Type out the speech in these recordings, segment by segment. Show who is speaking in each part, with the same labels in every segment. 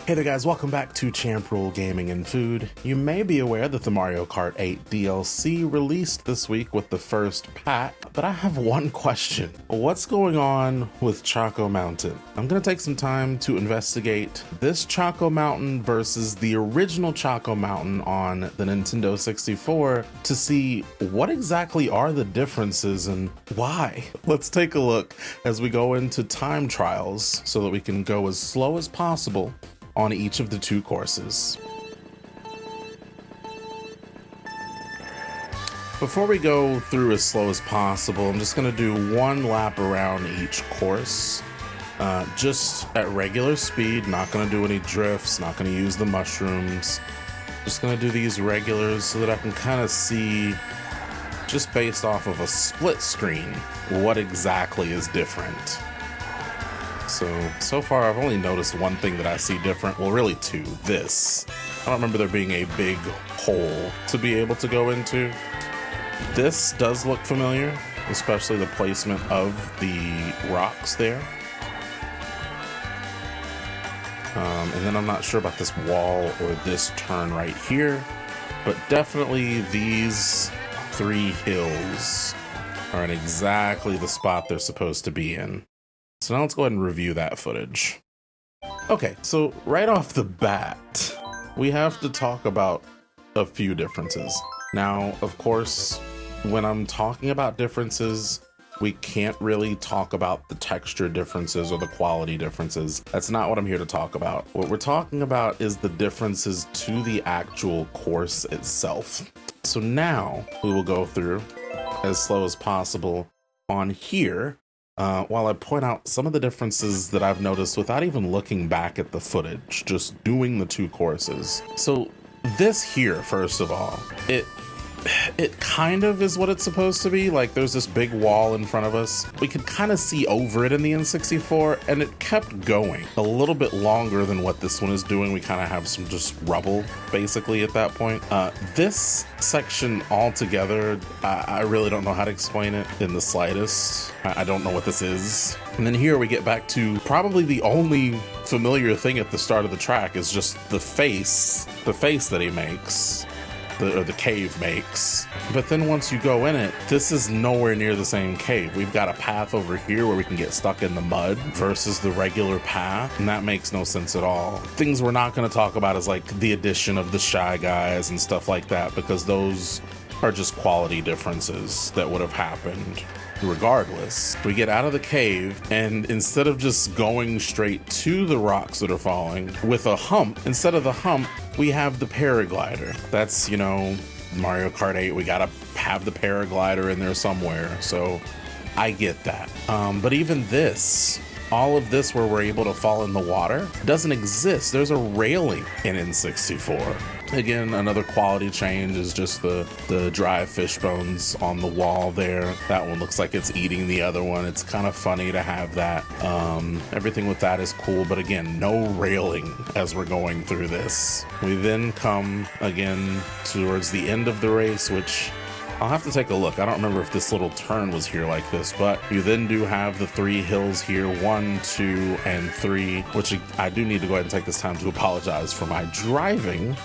Speaker 1: Hey there guys, welcome back to Champ Rule Gaming and Food. You may be aware that the Mario Kart 8 DLC released this week with the first pack, but I have one question. What's going on with Choco Mountain? I'm gonna take some time to investigate this Choco Mountain versus the original Choco Mountain on the Nintendo 64 to see what exactly are the differences and why. Let's take a look as we go into time trials so that we can go as slow as possible on each of the two courses. Before we go through as slow as possible, I'm just going to do one lap around each course, just at regular speed. Not going to do any drifts, not going to use the mushrooms. Just going to do these regulars so that I can kind of see, just based off of a split screen, what exactly is different. So far I've only noticed one thing that I see different. Well, really two. This. I don't remember there being a big hole to be able to go into. This does look familiar, especially the placement of the rocks there. And then I'm not sure about this wall or this turn right here, but definitely these three hills are in exactly the spot they're supposed to be in. So now let's go ahead and review that footage. Okay, so right off the bat, we have to talk about a few differences. Now, of course, when I'm talking about differences, we can't really talk about the texture differences or the quality differences. That's not what I'm here to talk about. What we're talking about is the differences to the actual course itself. So now we will go through as slow as possible on here, while I point out some of the differences that I've noticed without even looking back at the footage, just doing the two courses. So this here, first of all, it kind of is what it's supposed to be. Like, there's this big wall in front of us. We could kind of see over it in the N64, and it kept going a little bit longer than what this one is doing. We kind of have some just rubble, basically, at that point. This section altogether, I really don't know how to explain it in the slightest. I don't know what this is. And then here we get back to probably the only familiar thing at the start of the track is just the face that he makes. Or the cave makes. But then once you go in it, this is nowhere near the same cave. We've got a path over here where we can get stuck in the mud versus the regular path, and that makes no sense at all. Things we're not going to talk about is like the addition of the Shy Guys and stuff like that, because those are just quality differences that would have happened regardless. We get out of the cave, and instead of just going straight to the rocks that are falling with a hump, instead of the hump, we have the paraglider. That's, you know, Mario Kart 8, we gotta have the paraglider in there somewhere, so I get that. But even this, all of this where we're able to fall in the water, doesn't exist. There's a railing in N64. Again, another quality change is just the dry fish bones on the wall there. That one looks like it's eating the other one. It's kind of funny to have that. Everything with that is cool, but again, no railing as we're going through this. We then come again towards the end of the race, which I'll have to take a look. I don't remember if this little turn was here like this, but you then do have the three hills here, 1, 2, and 3, which I do need to go ahead and take this time to apologize for my driving.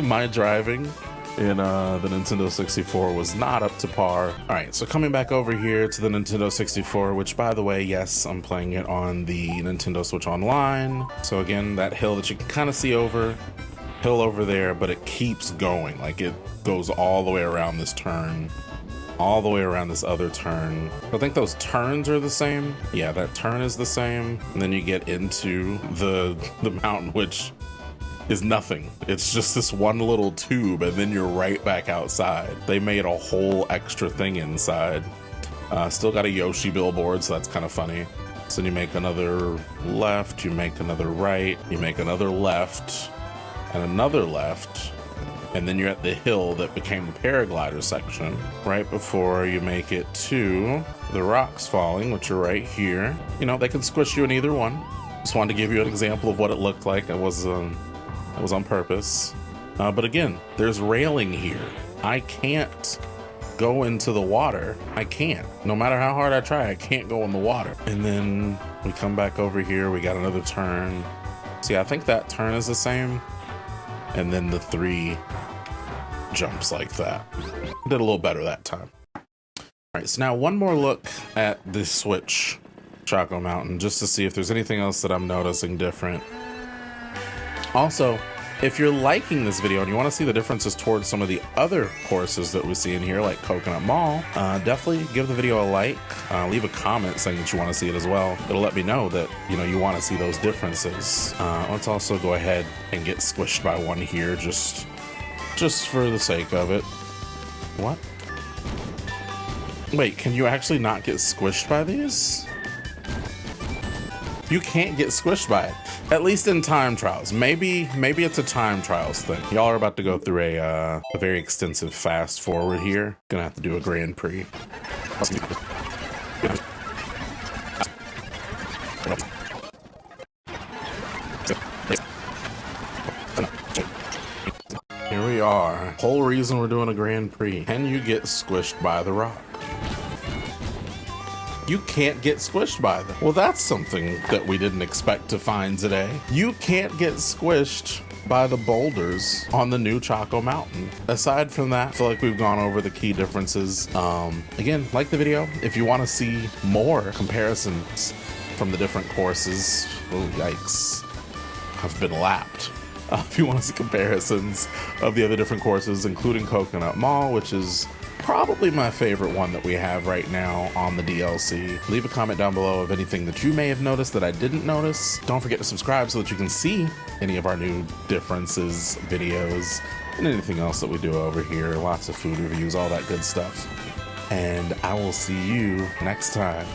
Speaker 1: My driving in the Nintendo 64 was not up to par. All right, so coming back over here to the Nintendo 64, which by the way, yes, I'm playing it on the Nintendo Switch Online. So again, that hill that you can kind of see over there, but it keeps going. Like, it goes all the way around this turn, all the way around this other turn. I think those turns are the same. Yeah, that turn is the same. And then you get into the mountain, which is nothing. It's just this one little tube, and then you're right back outside. They made a whole extra thing inside. Still got a Yoshi billboard, so that's kind of funny. So then you make another left, you make another right, you make another left, and another left, and then you're at the hill that became the paraglider section right before you make it to the rocks falling, which are right here. You know, they can squish you in either one. Just wanted to give you an example of what it looked like. It was on purpose. But again, there's railing here. I can't go into the water. I can't. No matter how hard I try, I can't go in the water. And then we come back over here. We got another turn. See, I think that turn is the same. And then the 3 jumps like that. Did a little better that time. All right, so now one more look at the Switch Choco Mountain, just to see if there's anything else that I'm noticing different. Also, if you're liking this video and you want to see the differences towards some of the other courses that we see in here, like Coconut Mall, definitely give the video a like. Leave a comment saying that you want to see it as well. It'll let me know that, you know, you want to see those differences. Let's also go ahead and get squished by one here, just for the sake of it. What? Wait, can you actually not get squished by these? You can't get squished by it. At least in time trials. Maybe it's a time trials thing. Y'all are about to go through a very extensive fast forward here. Gonna have to do a Grand Prix. Here we are. Whole reason we're doing a Grand Prix. Can you get squished by the rock? You can't get squished by them. Well, that's something that we didn't expect to find today. You can't get squished by the boulders on the new Choco Mountain. Aside from that, I feel like we've gone over the key differences. Again, like the video. If you want to see more comparisons from the different courses, oh yikes, I've been lapped. If you want to see comparisons of the other different courses, including Coconut Mall, which is probably my favorite one that we have right now on the DLC. Leave a comment down below of anything that you may have noticed that I didn't notice. Don't forget to subscribe so that you can see any of our new differences, videos, and anything else that we do over here. Lots of food reviews, all that good stuff. And I will see you next time.